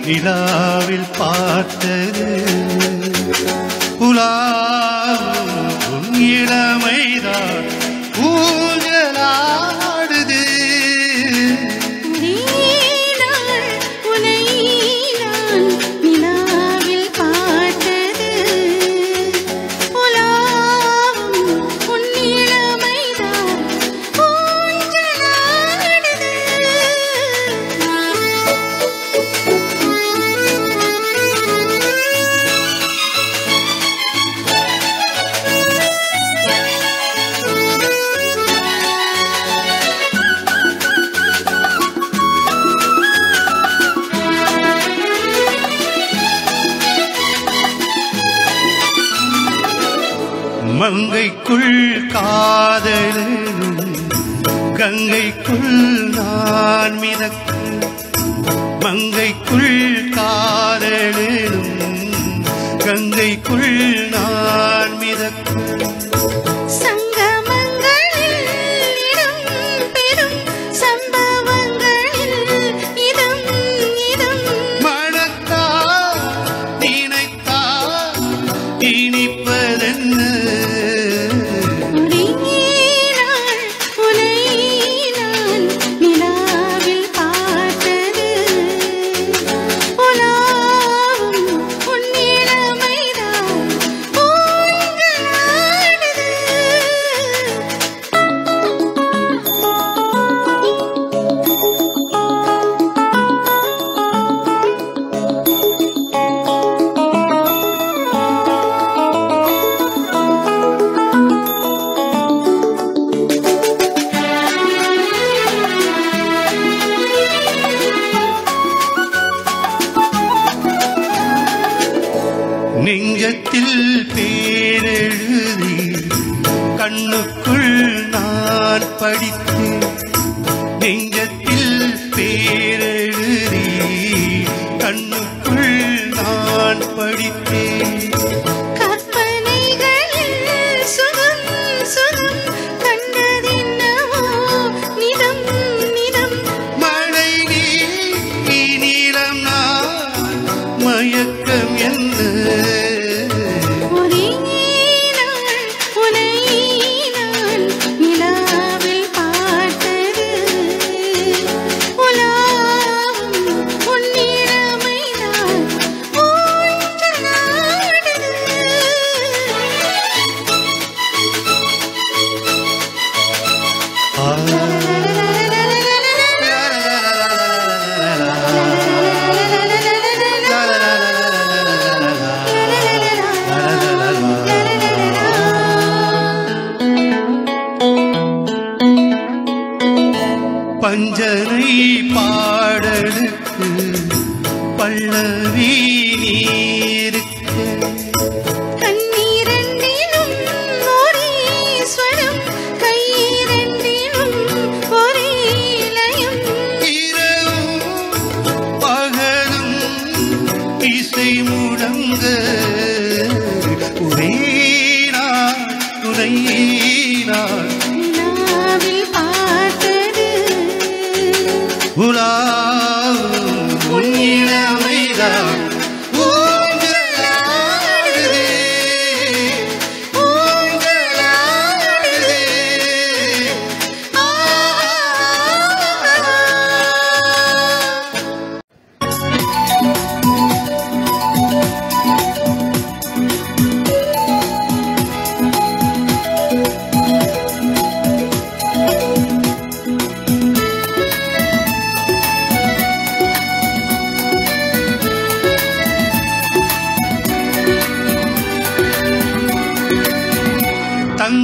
நிலாவில் பார்த்தது உலாவும் இளமைதான் ஊஞ்சலாடுது. மங்கைக்குள் காதலும் கங்கைக்குள் நான் மிதக்கு. மங்கைக்குள் காதலும் கங்கைக்குள் நான் மிதக்கு. நெஞ்சத்தில் பேரெழுதி கண்ணுக்குள் நான் படித்தேன். நெஞ்சத்தில் பேரெழுதி கண்ணுக்குள் நான் படித்தேன். மழை நீளம் நான் மயக்கம் என்ன பஞ்சனை பாடலுக்கு பல்லவி நீருக்கு. கண்ணீரண்டிலும் ஒரே ஸ்வரம், கையிரண்டிலும் ஒரே லயம். இரவும் பகலும் இசை முழங்க ஒரே நாள் துணை நாள் உலாவும் உன்னிடமைதான் ஊஞ்சலாடுதே ஊஞ்சலாடுதே.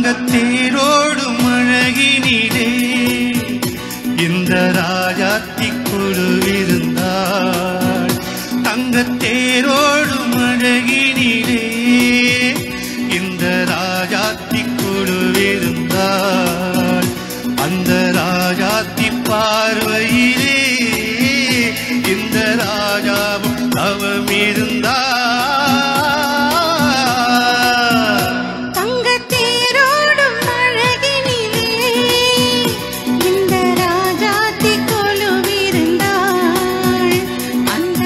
தங்கத்தேரோடும் அழகினிலே இந்த ராஜாத்தி குழுவிருந்தாள். தங்கத்தேரோடும் அழகினிலே இந்த ராஜாத்தி குழுவிருந்தாள். அந்த ராஜாத்தி பார்வையிலே இந்த ராஜாவும் தவம் இருந்தாள். அந்த ராஜாத்தி கொலுவிருந்தாள். அந்த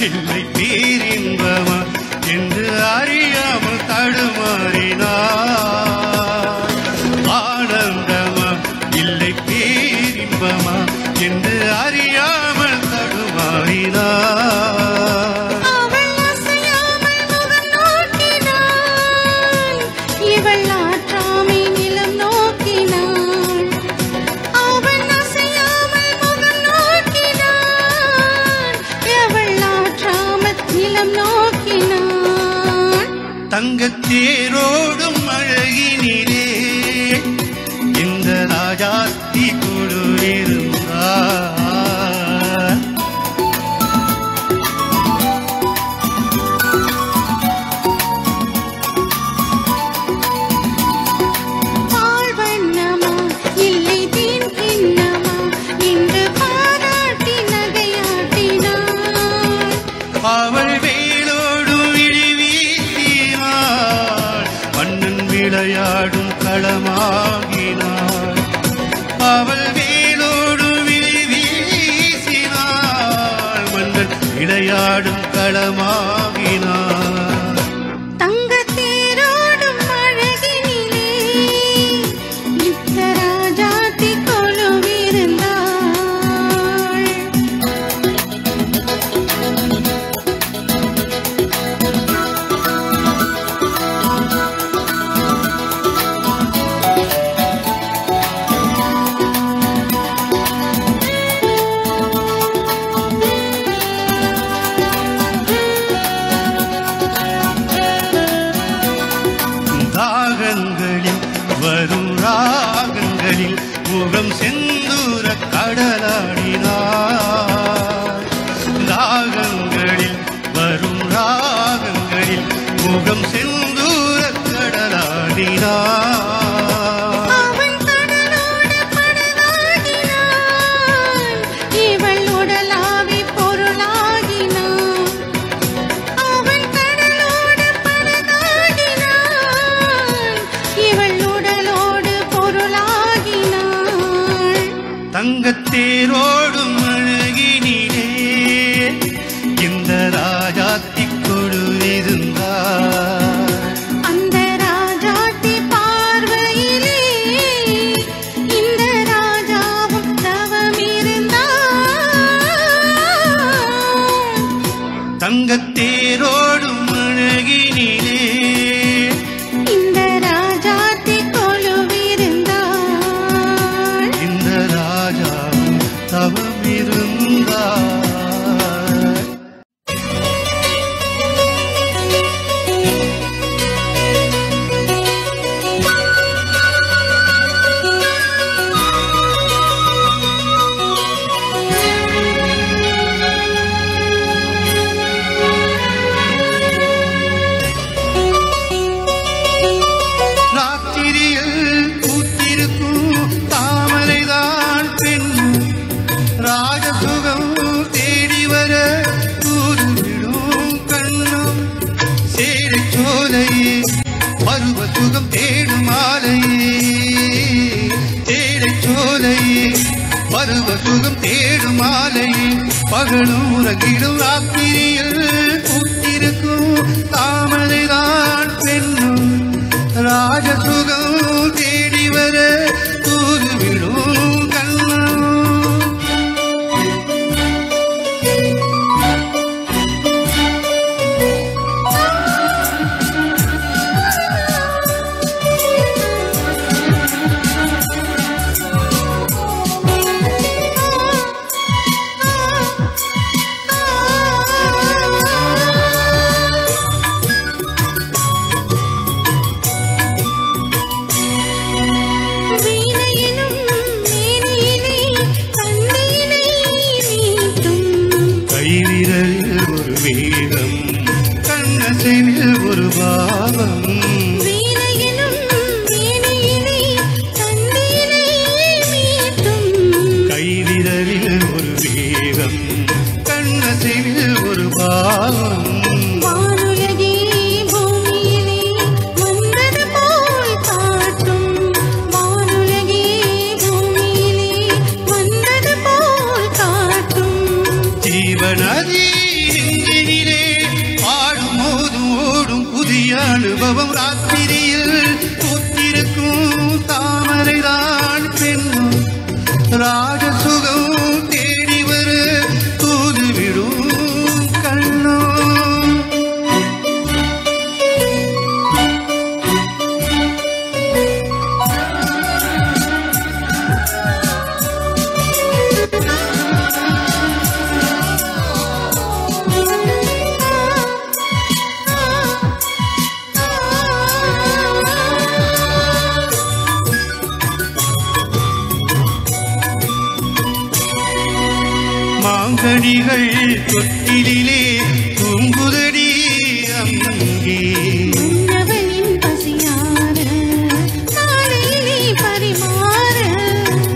இல்லை பேரின்பமா என்று அறியாமல் தடுமாறினார். ஆனந்தமா இல்லை பேரின்பமா என்று அறியாமல் தடுமாறினார். அவள் அசையாமல் முகம் நோக்கினாள், இவள் ஆற்றாமை நிலம் நோக்கினாள். அவள் அசையாமல் முகம் நோக்கினாள், இவள் ஆற்றாமல் நிலம் நோக்கினாள். தங்கத்தேரோடும் அழகினிலே இந்த ராஜாத்தி குழுவிருந்தார். பால் வண்ணமா இல்லை தேன் கிண்ணமா என்று பாராட்டி நகையாட்டினாள். அவள் வேலோடு விழி வீசினாள், மன்னன் விளையாடும் களமாகினாள். அவள் வேலோடு விழி வீசினாள், மன்னன் விளையாடும் களமாகினாள். தங்கத்தேரோடும் அழகினிலே இந்த ராஜாத்தி கொலுவிருந்தாள். தாகங்களில் வரும் ராகங்களில் முகம் செந்தூர கடலாடினார். தாகங்களில் வரும் ராகங்களில் முகம் செந்தூர கடலாடினார். அவன் கடலோடு படகாகினான், இவள் உடலாவி பொருளாகினான். அவன் கடலோடு படகாகினான், இவள் உடலோடு பொருளாகினாள். தங்கத்தேரோடும் அழகினிலே இந்த ராஜாத்தி கொழுவிருந்தார். அந்த ராஜாத்தி பார்வையிலே இந்த ராஜாவும் தவமிருந்தார். தங்கத்தேரோடும் அழகினிலே இந்த ராஜாத்தி கொலுவிருந்தாள். இந்த ராஜா தவமிருந்தார். ராத்திரியில் பூத்திருக்கும் தாமரைதான் பெண்ணும், ராஜசுகம் தேடி வர தூதுவிடும் கண்ணும். சேரை சோலையே பருவ சுகம் தேடும் மாலையே, சேரை சோலையே பருவ சுகம் தேடும் மாலையே. பகலும் உறங்கிடும் ராத்திரியில் பூத்திருக்கும் தாமரைதான் பெண்ணும், ராஜசுகம் தேடி வர தூதுவிடும் கண்ணும். வீணையிலும் மேனியிலே கண்ணியிலே நீட்டும். கைவிரலில் ஒரு வேகம், கண்ணசைவில் ஒரு பாவம். வீணையிலும் மேனியிலே கண்ணியிலே மீட்டும். கைவிரலில் ஒரு வேகம், கண்ணசைவில் ஒரு பாவம். வானுலகே பூமியிலே வந்தது போல் காட்டும். வானுலகே பூமியிலே வந்தது போல் காட்டும். ஜீவநதி அனுபவம் ராத்திரியில் பூத்திருக்கும் தாமரைதான் பெண்ணும் ராஜசுகம் தேடி வர தூதுவிடும் கண்ணோ மாங்கனிகள் தொட்டிலே தூங்குதடி அங்கே மன்னவனின் பசியார காலையிலே பரிமாற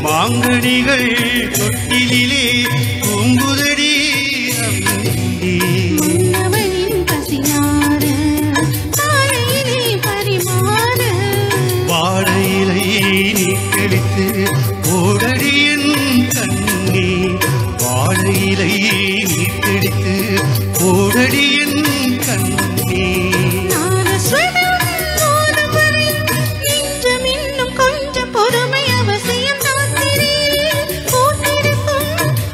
மாங்கனிகள் தொட்டிலே தூங்குதடி அங்கே மன்னவனின் பசியார காலையிலே பரிமாற வாழையிலை நீ கழித்து ஓடடியின் கண்ணே வாழையிலை நீ கழித்து ஓடடியின் கண்ணே நாதஸ்வரம் மோதும் வரை நெஞ்சம் இன்னும் கொஞ்சம் பொறுமை அவசியம் ராத்திரியில் பூத்திருக்கும்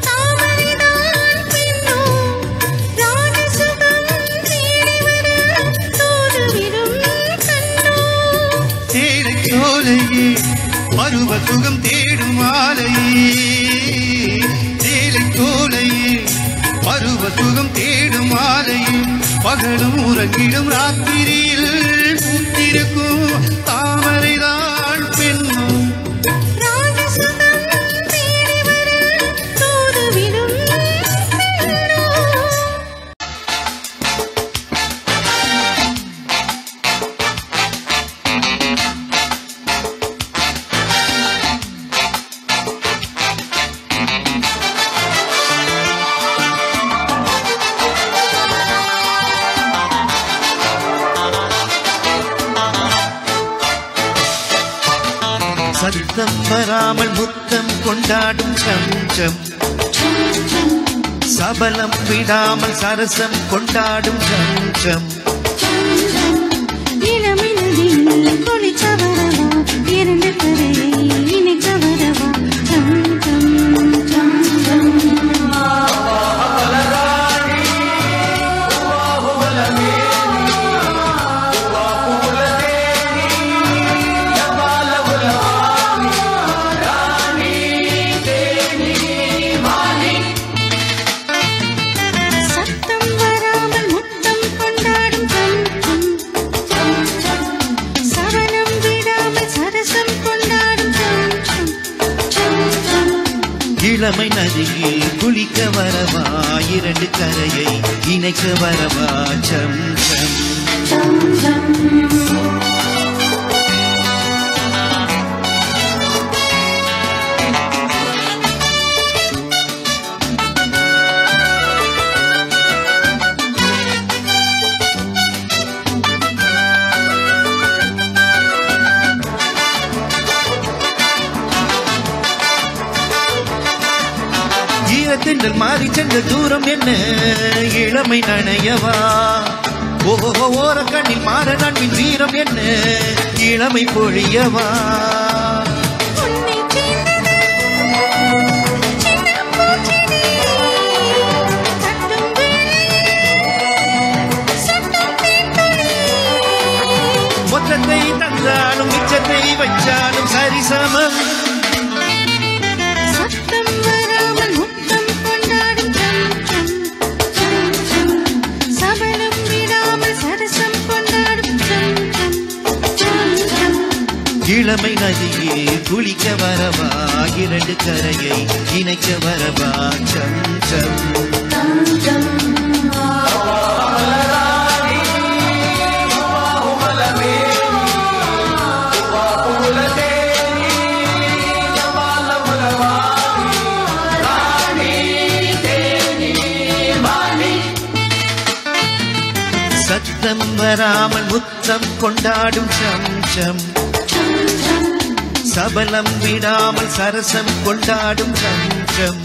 தாமரைதான் பெண்ணோ ராஜசுகம் தேடி வர தூதுவிடும் கண்ணோ தேடச் சோலையே பருவ சுகம் தேடும் மாலையே தேலைச் சோலையே பருவ சுகம் தேடும் மாலையே பகலும் உறங்கிடும் ராத்திரியில் பூத்திருக்கும் தாமரைதான் பெண்ணும் ராஜசுகம் தேடி வர தூதுவிடும் கண்ணோ சத்தம் வராமல் முத்தம் கொண்டாடும் சஞ்சம் சபலம் விடாமல் சரசம் கொண்டாடும் சஞ்சம் இளமினதில் குளிச்ச வரவா இரண்டு கரையை இணைக்க வரவா சம் சம் சம் சம் சத்தம் வராமல் முத்தம் கொண்டாடும் சம் சம் சவனம் விடாமல் சரசம் கொண்டாடும் சம் சம் சம் இளமை நதியில் குளிக்க வரவா இரண்டு கரையை இணைக்க வரவா சம் சம் சம் சம் ஈரத்தின்றல் மாறி சென்ற தூரம் என்ன இளமை நனையவா ஓஹோ ஓர கண்ணில் மாற நண்பின் வீரம் என்ன இளமை பொழியவா உன்னை சேர்ந்தது சின்ன பூச்செடி சட்டும் சட்டம் தேன்துளி மொத்தத்தை தந்தாலும் மிச்சத்தை வச்சாலும் சரிசமம் சத்தம் வராமல் முத்தம் கொண்டாடும் சம் சம் சம் சம் சபலம் விடாமல் சரசம் கொண்டாடும் சம் சம் சம் சம் இளமை நதியே குளிக்க வரவா இரண்டு கரையை இணைக்க வரவா சம் சம் சம் சம் சத்தம் வராமல் முத்தம் கொண்டாடும் சம் சம் சபலம் விடாமல் சரசம் கொண்டாடும் சம் சம்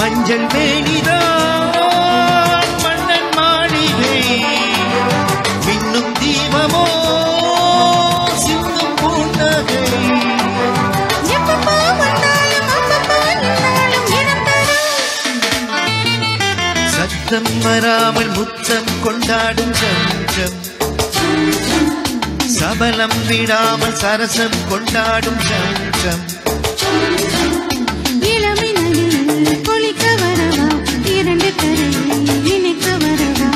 மஞ்சள் வேணிதான் மன்னன் மாளிகை மின்னும் தீபமோ சிந்தும் பூண்டகை சத்தம் வராமல் முத்தம் கொண்டாடும் சஞ்சம் சபலம் விடாமல் சரசம் கொண்டாடும் சஞ்சம் இளமினில் பொலிக்க வரவா இரண்டு கரையை இணைக்க வரவா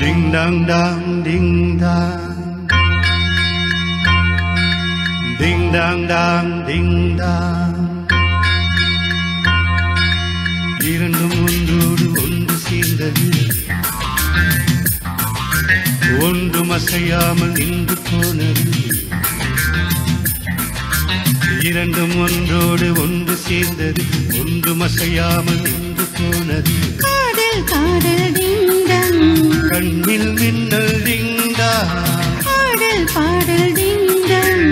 Ding dang dang ding dang Ding dang dang ding dang இரண்டும் ஒன்றோடு ஒன்று சேர்ந்தது ஒன்றும் அசையாமல் நின்று போனது இரண்டும் ஒன்றோடு ஒன்று சேர்ந்தது ஒன்றும் அசையாமல் நின்று போனது காதல் காதல் டிங்டம் கண்ணில் மின்னல் டிங்டாங் பாடல் பாடல் டிங்டம்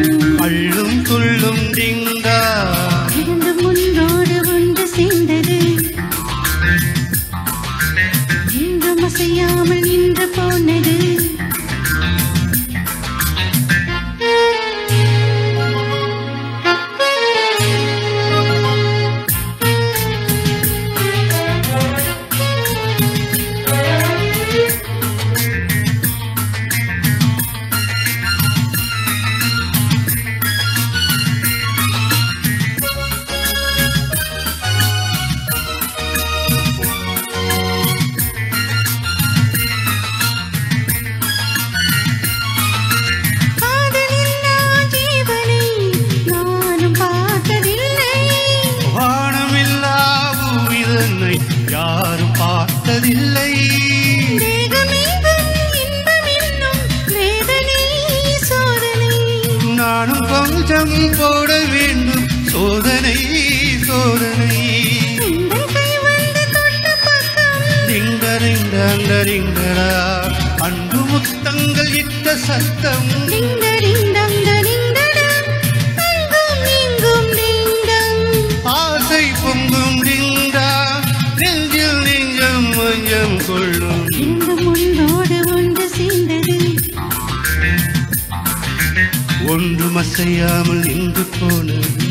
அள்ளும் துள்ளும் டிங்டாங் இரண்டும் ஒன்றோடு ஒன்று சேர்ந்தது ஒன்றும் அசையாமல் நின்று போனது யாரும் பார்த்ததில்லை நானும் கொஞ்சம் போட வேண்டும் சோதனை சோதனை டிங்கரிங்கரிங்கரா அன்பு முத்தங்கள் இட்ட சத்தம் ஆசை பொங்கும் டிங்கா நெஞ்சில் நெஞ்சம் கொஞ்சம் கொள்ளும் ஒன்றோடு ஒன்று சேர்ந்தது ஒன்றும் அசையாமல் நின்று போனது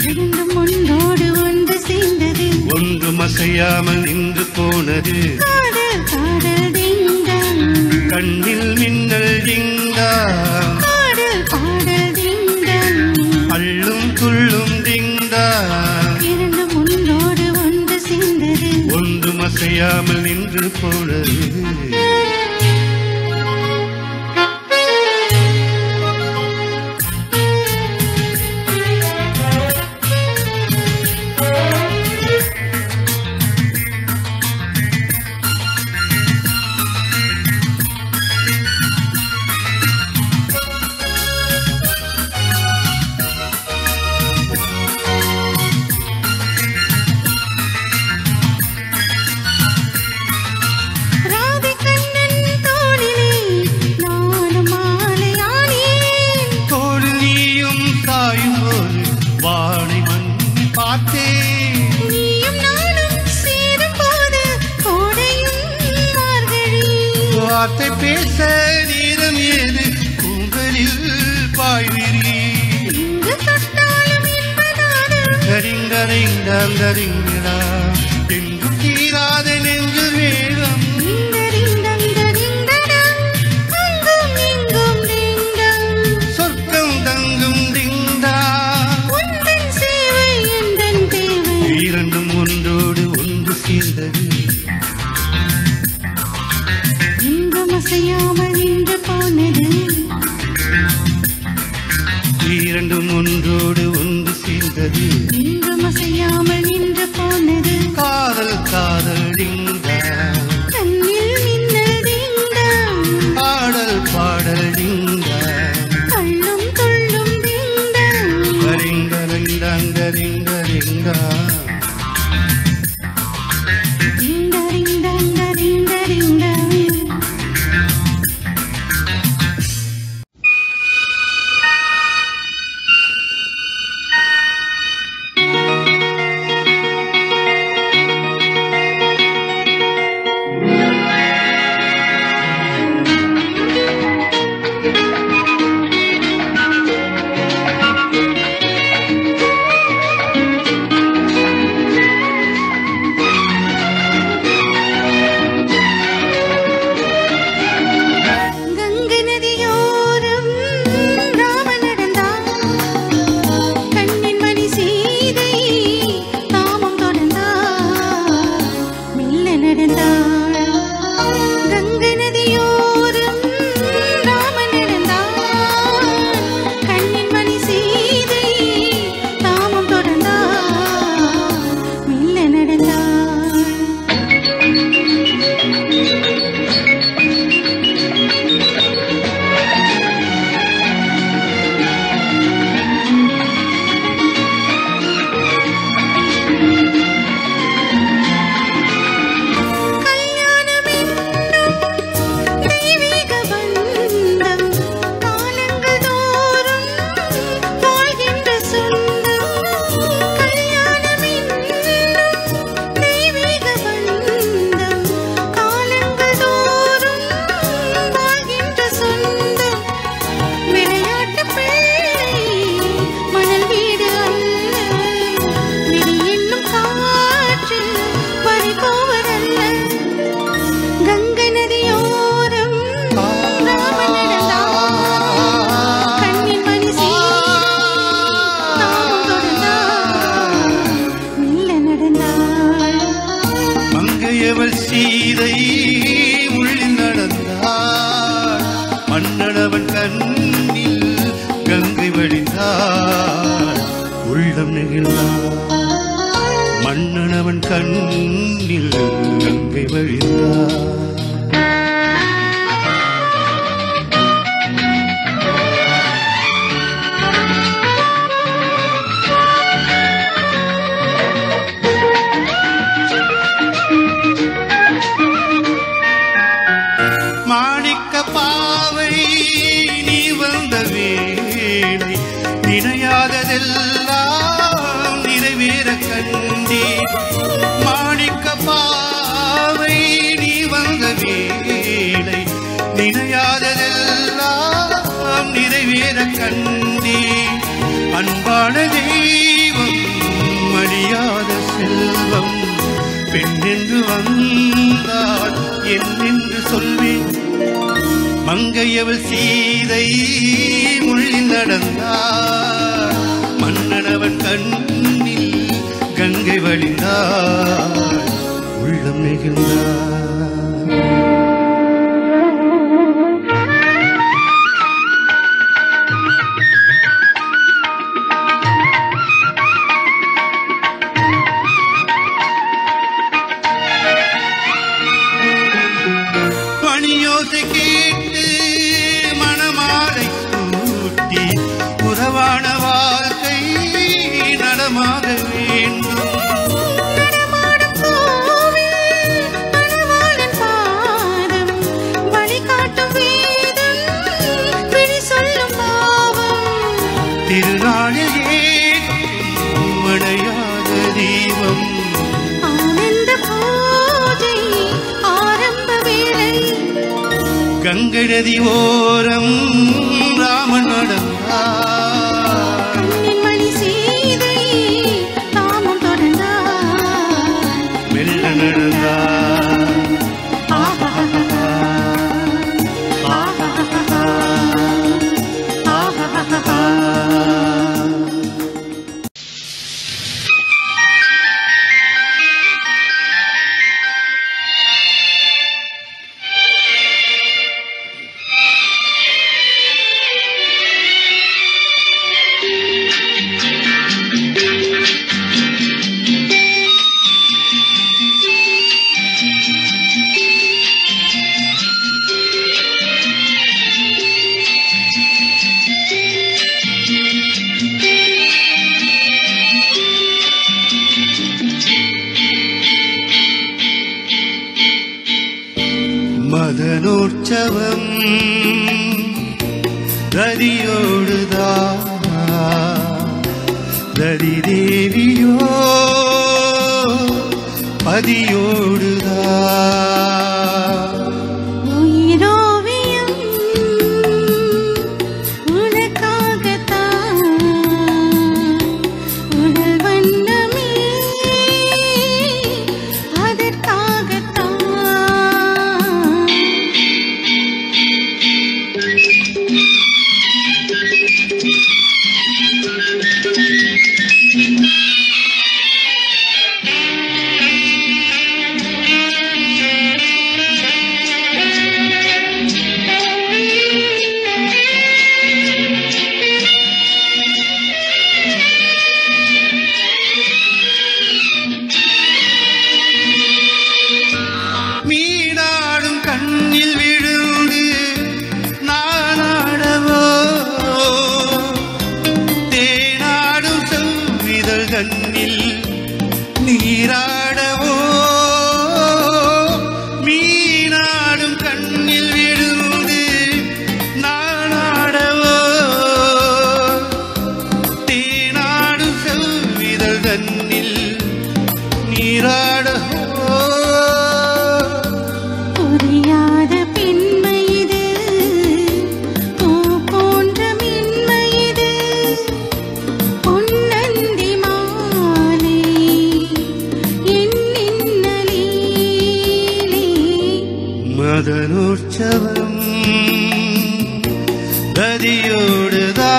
இரண்டும் ஒன்றோடு ஒன்று சேர்ந்தது ஒன்றும் அசையாமல் நின்று போனது காதல் காதல் டிங்டம் கண்ணில் மின்னல் டிங்டாங் பாடல் பாடல் டிங்டம் அள்ளும் துள்ளும் டிங்டாங் இரண்டும் ஒன்றோடு ஒன்று சேர்ந்தது ஒன்றும் அசையாமல் நின்று போனது வானை மண்ணி பார்த்தேன் நீயும் நானும் சேரும் போது கோடையும் மார்கழி வார்த்தை பேச நேரம் ஏது கூந்தலில் பாய்விரி இங்கு தொட்டாலும் என்பதாலும் கரிங்கரிங்கரிங்கடா எங்கும் தீராத நெஞ்சு வேகம் அங்கும் இங்கும் டிங்டம் கண்ணில் கங்கை வழிந்தாள் உள்ளம் நெகிழ்ந்தாள் மன்னனவன் கண்ணில் கங்கை வழிந்தாள் மாணிக்க பாவை நீ வந்த வேளை நினையாததெல்லாம் நிறைவேற கண்டே மாணிக்க பாவை நீ வந்த வேளை நினையாததெல்லாம் நிறைவேற கண்டே அன்பான தெய்வம் மடியாத செல்வம் பெண்ணென்று வந்தால் என்னென்று சொல்வேன் மங்கையவள் சீதை முள்ளி நடந்தாள் மன்னனவன் கண்ணில் கங்கை வழிந்தாள் உள்ளம் நெகிழ்ந்தாள் பணியோசை கேட்டு மணமாலை கூட்டி உறவான வாழ்க்கை நடமாக வேண்டும் திருநாளில் ஏற்றும் மழையாத தீபம் கங்கை நதி ஓரம் ராமன் நடந்தார் சீதை தாமம் தொடர்ந்தார் மெல்ல நடந்தார் மதனோற்சவம் தரியோடுதா தரி தேவியோ பதியோடுதா கண்ணில் விழுந்து நானாடவோ தேனாடும் செவ்விதழ் கண்ணில் நீராடவோ மீனாடும் கண்ணில் விழுந்து நானாடவோ தேனாடும் செவ்விதழ் கண்ணில் நீராடவோ மதனோற்சவம் தரியோடுதா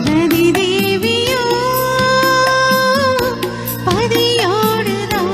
ரதி தேவியோ பதியோடுதா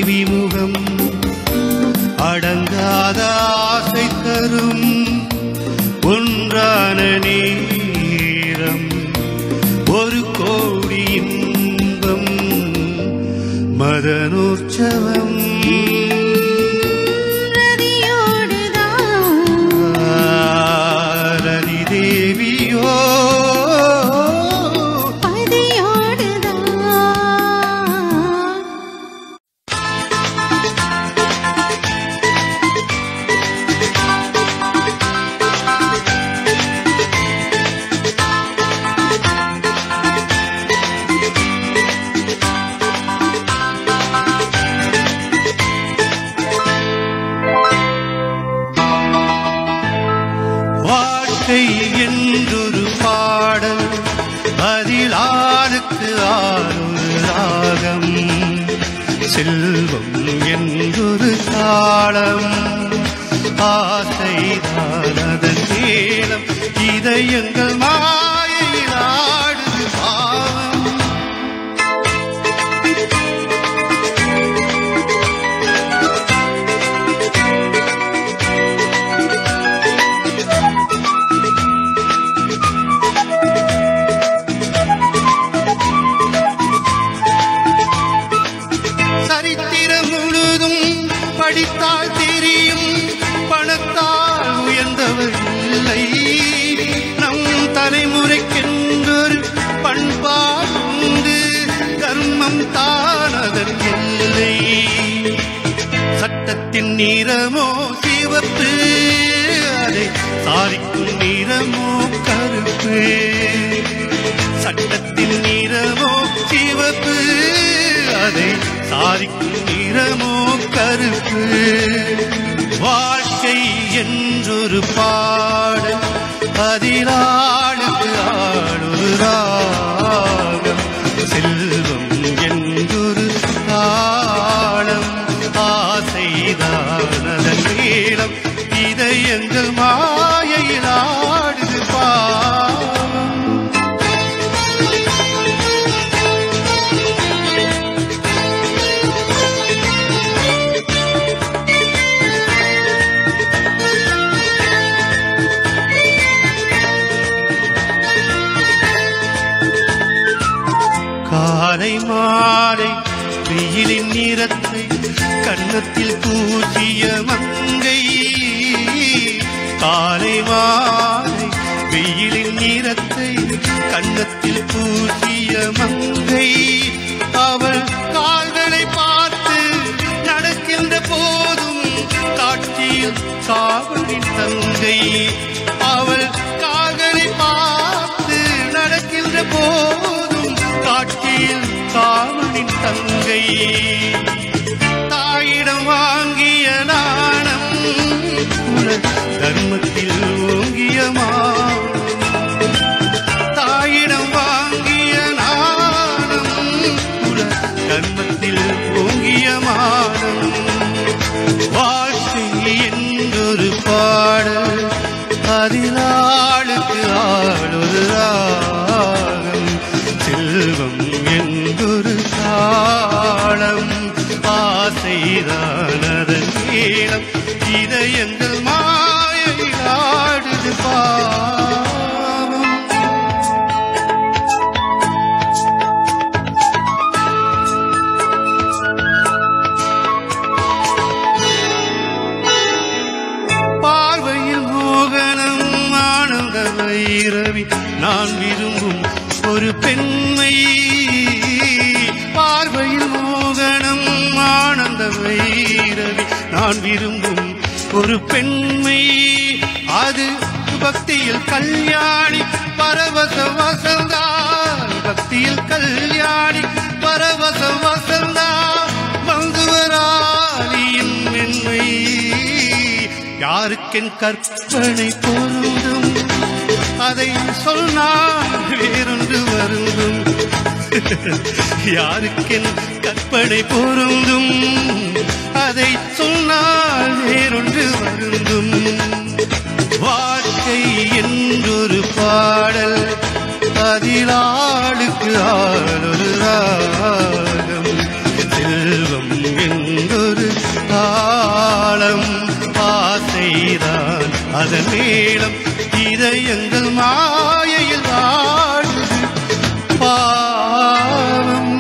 விமுகம் அடங்காத ஆசை தரும் ஒன்றான நேரம் ஒரு கோடி இன்பம் மதனோற்சவம் ரதி தேவியோ என்றொரு பாடல் அதில் ஆளுக்கு ஆளொரு ராகம் செல்வம் என்றொரு தாளம் ஆசைதான் அதன் மேலம் இதயங்கள் மாயையில் ஆடுது பாவம் சரித்திரம் முழுதும் படித்தால் தெரியும் பணத்தால் உயர்ந்தவர் இல்லை நம் தலைமுறைக்கென்றொரு பண்பாடு கர்மம் தான் அதன் இல்லை சட்டத்தின் நிறமோ சிவப்பு அதை சாரிக்கும் நிறமோ கருப்பு சட்டத்தின் நிறமோ சிவப்பு அதை சாரிக்கும் நிறமோ கருப்பு வாழ்க்கை என்றொரு பாடல் அதில் ஆளுக்கு ஆளொரு ராகம் செல்வம் என்றொரு தாளம் ஆசைதான் அதன் நீளம் இதயங்கள் மாயையில் ஆடுது பாவம் காலை மாலை வெயிலின் நிறத்தை கன்னத்தில் பூசிய மங்கை காலை மாலை வெயிலின் நிறத்தை கன்னத்தில் பூசிய மங்கை அவள் கால்களை பார்த்து நடக்கின்ற போதும் காட்சியில் காவலின் தங்கை அவள் கால்களை பார்த்து நடக்கின்ற போதும் காட்சியில் காவலின் தங்கை தாயிடம் வாங்கிய நாணம் தர்மத்தில் ஓங்கிய தாயிடம் வாங்கிய நாணம் தர்மத்தில் ஓங்கிய மானம் வாழ்க்கை என்றொரு பாடல் அதில் ஆளுக்கு ஆளொரு ராகம் செல்வம் என்றொரு தாளம் ஆசைதான் அதன் நீளம் இதயங்கள் மாயையில் ஆடுது பாவம் பார்வையில் மோகனம் ஆனந்த வைரவி நான் விரும்பும் ஒரு பெண்மை பார்வையில் மோகனம் ஆனந்த வைரவி நான் விரும்பும் ஒரு பெண்மை அது பக்தியில் கல்யாணி பரவச வசந்தா பக்தியில் கல்யாணி பரவச வசந்தா பந்துவராலியின் மென்மை யாருக்கென் கற்பனை பொருந்தும் அதை சொன்னால் வேறொன்று வருந்தும் யாருக்கென் கற்பனை பொருந்தும் அதை சொன்னால் வேறொன்று வருந்தும் வாழ்க்கை என்றொரு பாடல் அதில் ஆளுக்கு ஆளொரு ராகம் செல்வம் மேளம் இதயங்கள் மாயையில் வாழுது பாவம்.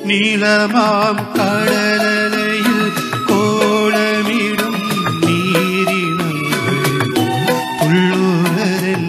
நீளமாம் கடலையில் கோலமிடும் நீரினங்கள் உள்ளூரெல்லாம்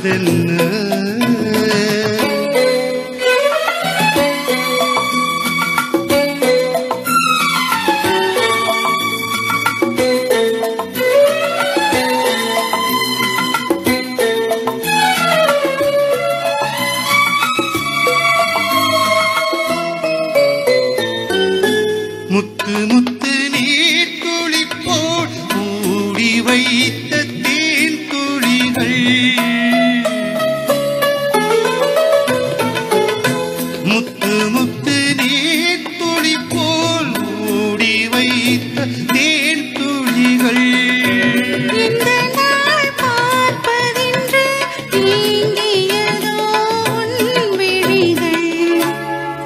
சொல்லுவதென்ன முத்து முத்து நீர் துளிப்போல் மூடி வைத்த தேன் துளிகள் முத்து முத்து நீர் துளிப்போல் மூடி வைத்த தேன் துளிகள் இந்த நாள் பார்ப்பதென்று நீங்கியதோ உன் விழிகள்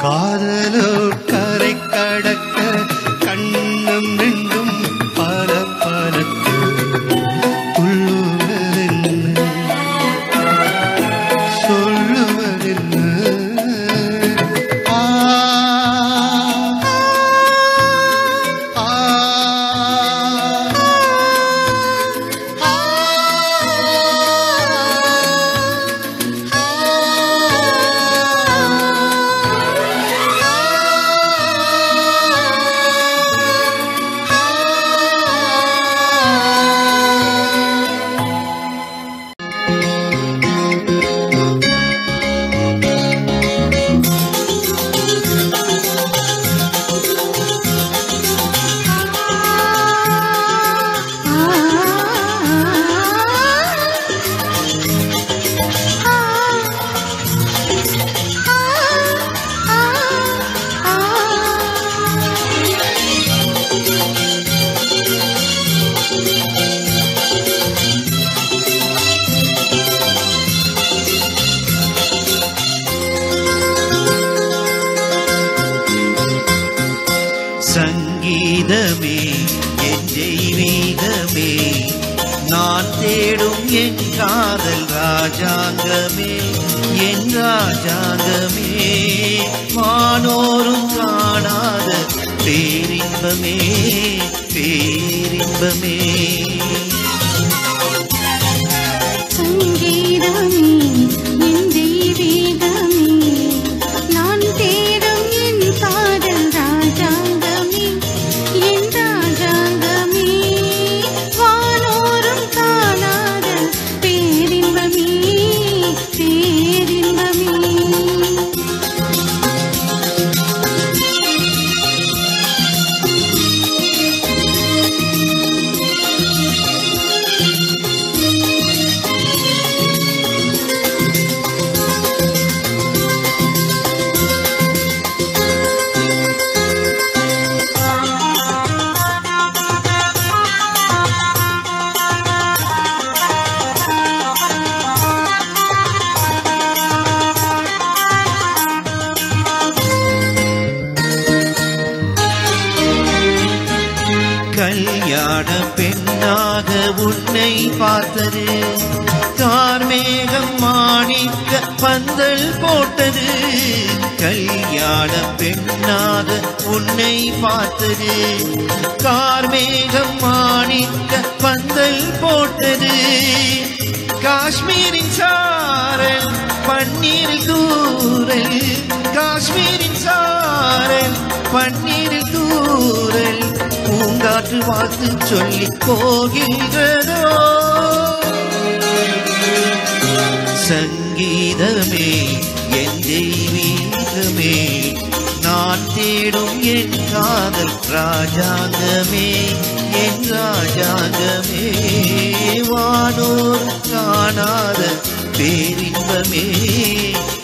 காதலோ கரை கடக்க கண்ணம் ரெண்டும் பல பலக்கு துள்ளுவதென்ன சொல்லுவதென்ன ஆ ஆ சங்கீதமே என் தெய்வீகமே நான் தேடும் என் காதல் ராஜாங்கமே என் ராஜாங்கமே வானோரும் காணாத பேரின்பமே பேரின்பமே சங்கீதமே என் தெய்வீகமே நான் தேடும் என் காதல் ராஜாங்கமே என் ராஜாங்கமே வானோரும் காணாத பேரின்பமே பேரின்பமே கல்யாண பெண்ணாக உன்னை பார்த்தது கார்மேகம் மாணிக்க பந்தல் போட்டது கல்யாண பெண்ணாக உன்னை பார்த்தது கார்மேகம் மாணிக்க பந்தல் போட்டது காஷ்மீரின் சாரல் பன்னீரில் தூரல் காஷ்மீரின் சாரல் பன்னீரில் தூரல் பூங்காற்று வாழ்த்து சொல்லி போகின்றதோ சங்கீதமே என் தெய்வீகமே நான் தேடும் என் காதல் ராஜாங்கமே என் ராஜாங்கமே வானோர் காணாத பேரின்பமே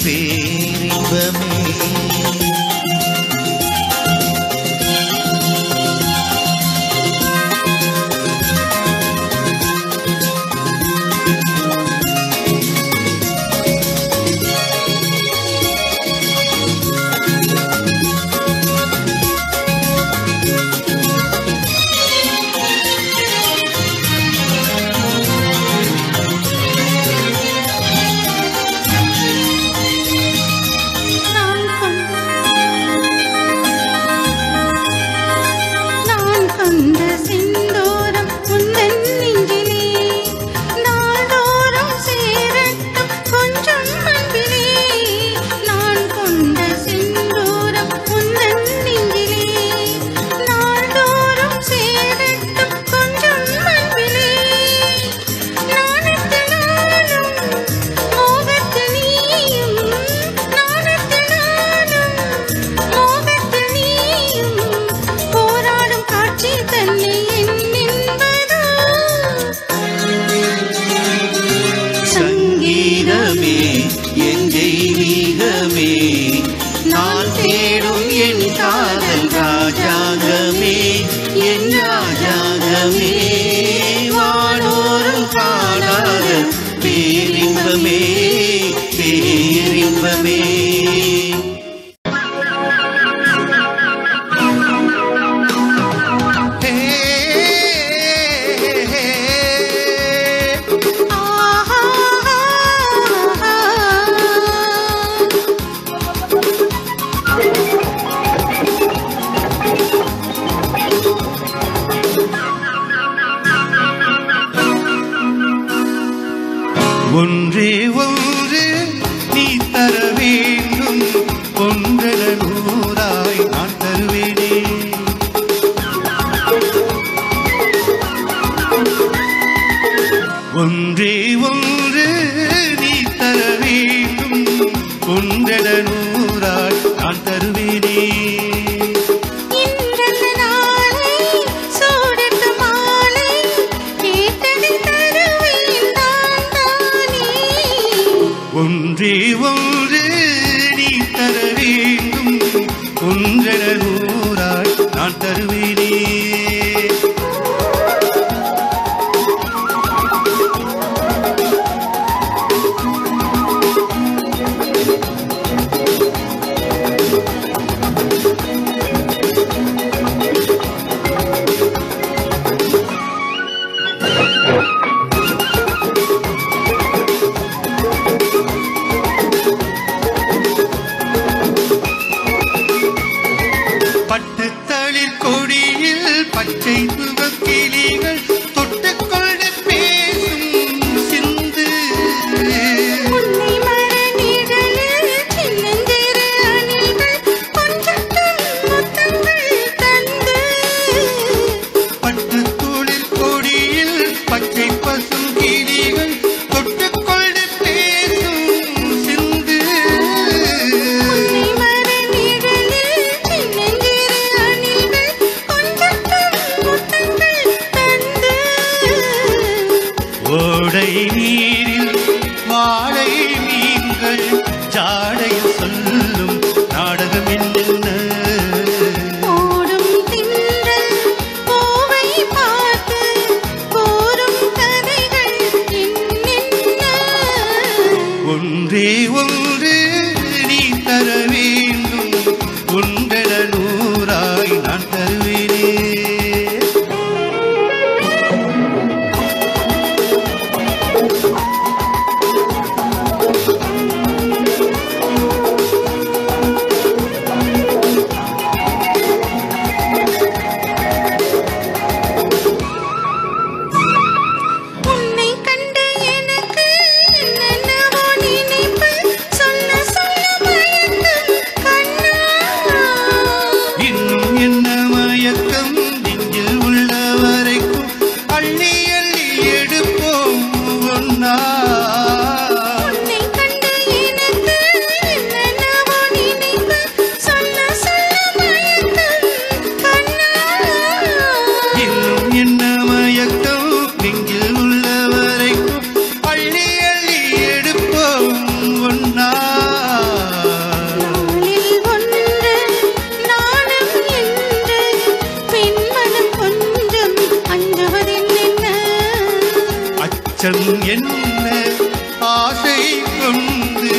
பேரின்பமே ஒன்றே ஒன்று நீ தர வேண்டும், ஒன்றென நூறாய் நான் தருவேனே. ஒன்றே ஒன்று நீ தர வேண்டும், ஒன்றென நூறாய் நான் தருவேனே. ஒன்றே ஒன்று நீ தர வேண்டும், ஒன்றென நூறாய் நான் தருவேனே. பட்டுத்தளிர் கொடியில் பச்சை துவக்கிளிகள் தொட்டுக்கொண்டு பேசும் சிந்து. பட்டுத்தளிர் கொடியில் பச்சை பசும் கிளிகள் தொட்டுக்கொண்டு பேசும் சிந்து. ஓடை நீரில் வாழை மீன்கள் ஜாடையில் சொல்லும் நாடகம் என்னென்ன. ஓடும் திங்கள் கோவை பார்த்து போரும் கதைகள் என்னென்ன. ஒன்றே ஒன்று நீ தர வேண்டும், ஒன்றென நூறாய் நான் தருவேனே. உன்னை கண்டு எனக்கு என்னென்னவோ நினைப்பு, சொல்ல சொல்ல மயக்கம் கண்ணா. இன்னும் என்ன மயக்கம் நெஞ்சில் உள்ள வரைக்கும் அள்ளி அள்ளி எடுப்போம் ஒன்னா. உன்னை கண்டு எனக்கு என்னென்னவோ நினைப்பு, சொல்ல சொல்ல மயக்கம் கண்ணா. இன்னும் என்ன மயக்கம் நெஞ்சில் உள்ள வரைக்கும் அள்ளி அள்ளி எடுப்போம் ஒன்னா. நாளில் ஒன்று நாணம் என்று பெண்மனம் கொஞ்சம் அஞ்சுவதென்ன. அச்சம் என்ன ஆசை கொண்டு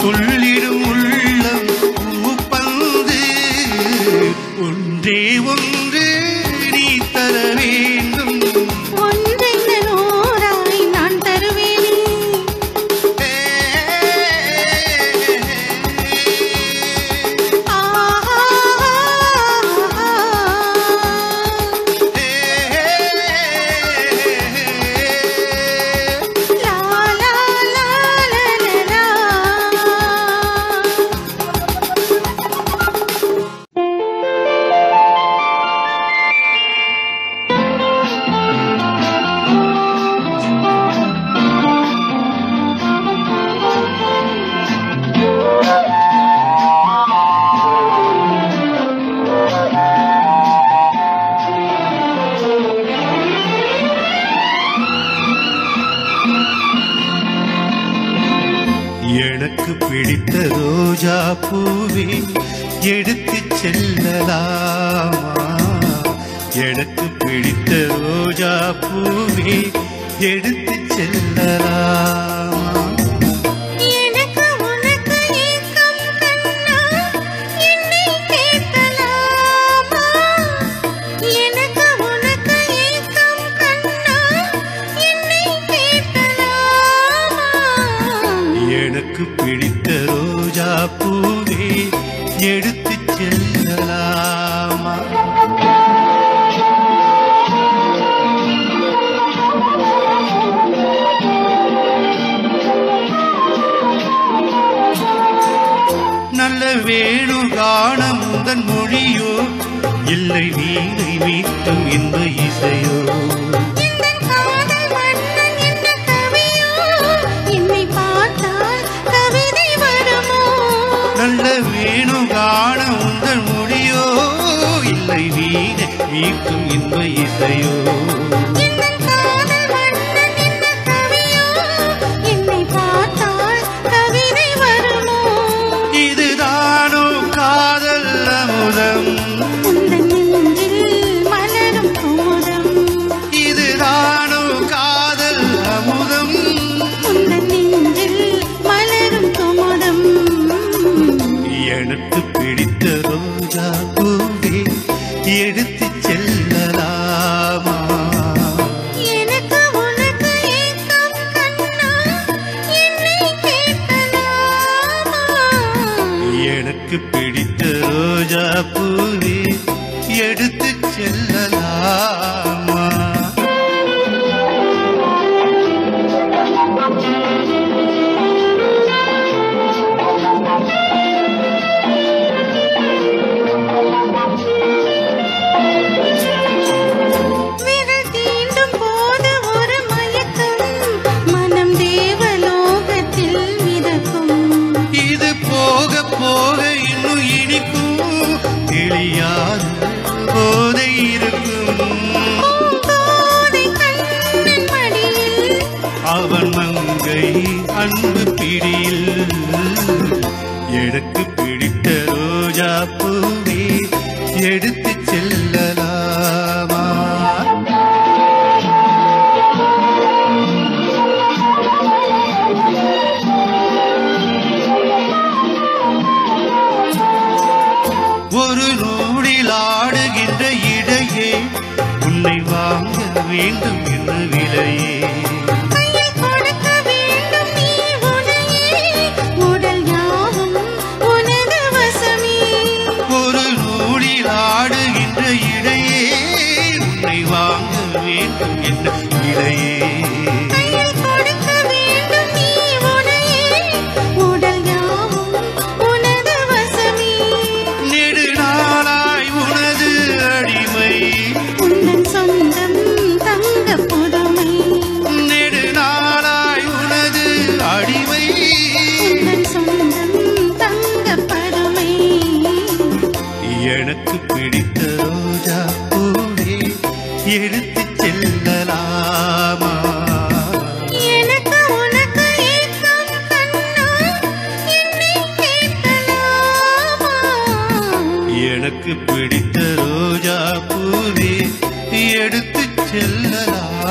துள்ளிடும் உள்ளம் பூப்பந்து. ஒன்றே ஒன்று நீ தர வேண்டும், ஒன்றென்ன நூறாய் நான் தருவேனே. ஆஹா லா லா லா லா லா. எனக்கு பிடித்த ரோஜா பூவே எடுத்துச் செல்லலாமா? எனக்கு பிடித்த ரோஜா பூவே எடுத்துச் செல்லலாமா? எனக்கு உனக்கு ஏக்கம் கண்ணா, என்னை கேட்கலாமா? எனக்கு உனக்கு ஏக்கம் கண்ணா, என்னை கேட்கலாமா? எனக்கு பிடித்த ரோஜா பூவே எடுத்துச் செல்லலாமா? வேணு கானம் உந்தன் மொழியோ இல்லை வீணை மீட்டும் இந்த இசையோ நல்ல வேணு கானம் உந்தன் மொழியோ இல்லை வீணை மீட்டும் இந்த இசையோ எடுத்து செல்லலாமா எனக்கு உனக்கு ஏக்கம் கண்ணா என்னை கேட்கலாமா எனக்கு பிடித்த ரோஜா பூவே எடுத்து செல்லலாமா போக இன்னும் இனிக்கும் கிளியாத போதை இருக்கும் அவன் மங்கை அன்பு பிடியில் எனக்கு பிடித்த ரோஜா பூவே எடுத்து செல்லலாமா ஒரு நூலில் ஆடுகின்ற இடையே உன்னை வாங்க வேண்டும் என்ன விலையே கொடுக்க வேண்டும் நீ உனையே உடல் யாவும் உனது வசமே ஒரு நூலில் ஆடுகின்ற இடையே உன்னை வாங்க வேண்டும் என்ன விலையே எனக்கு பிடித்த ரோஜா பூவே எடுத்து செல்லலாமா எனக்கு உனக்கு ஏக்கம் கண்ணா என்னை கேட்கலாமா எனக்கு பிடித்த ரோஜா பூவே எடுத்து செல்லலாமா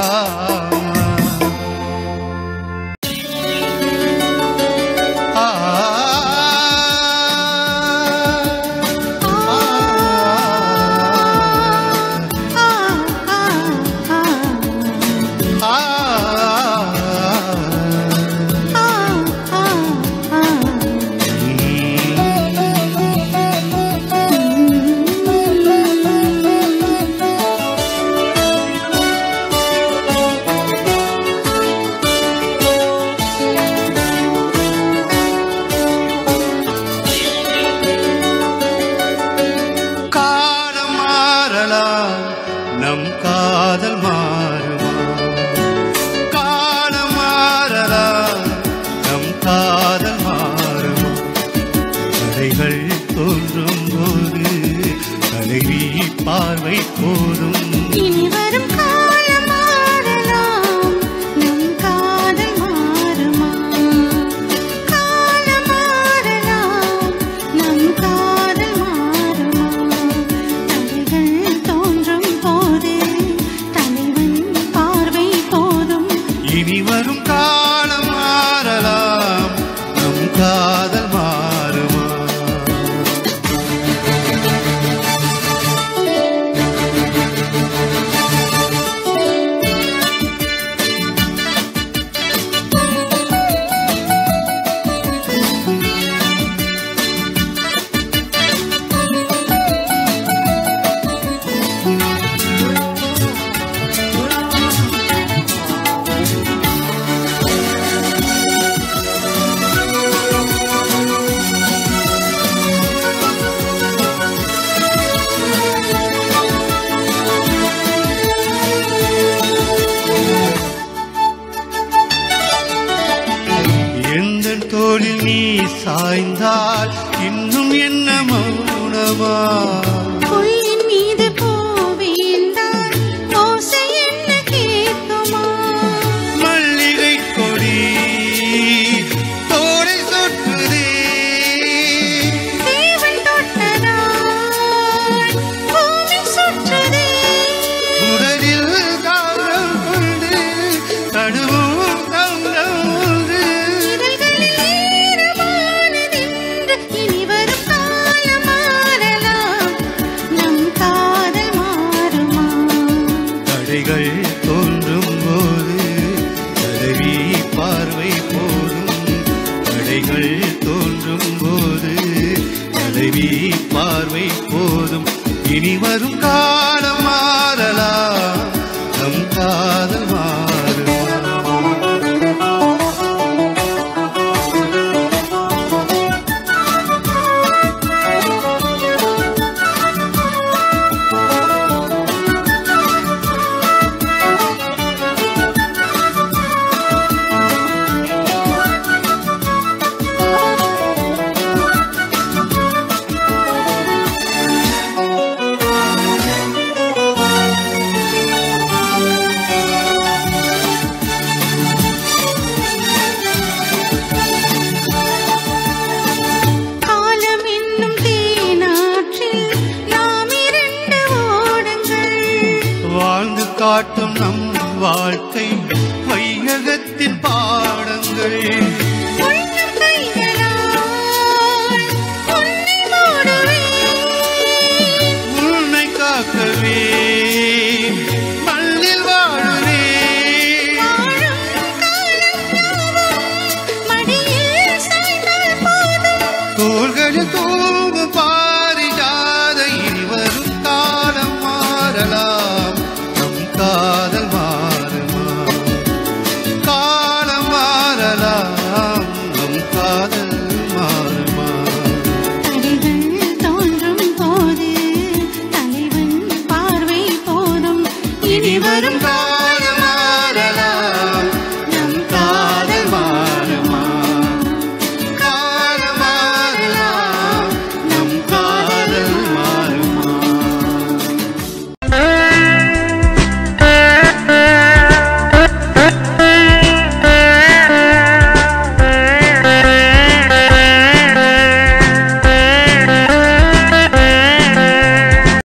தோளில் நீ சாய்ந்தால் இன்னும் என்ன மௌனமா புல்லின் மீது போவேண்டால் ஓசை என்ன கேட்குமா மல்லிகை கொடி தோளை சொட்டுதே தேவன் தொட்டதால் பூமி சுற்றுதே உடலில் காலம் கொண்டு தடுவும் தங்கம் ஒன்று இதழ்களில் ஈரமானதென்று இனி வரும் காலம் மாறலாம் நம் காதல் மாறுமா தடைகள் தோன்றும் போது தலைவி பார்வை போதும் தடைகள் தோன்றும் போது தலைவி பார்வை போதும் இனி வரும் காலம் மாறலாம் நம் காதல் மாறுமா காலம் என்னும் தேனாற்றில் நாம் இரண்டு ஓடங்கள் வாழ்ந்து காட்டும் நம் வாழ்க்கை வையகத்தின் பாடங்கள்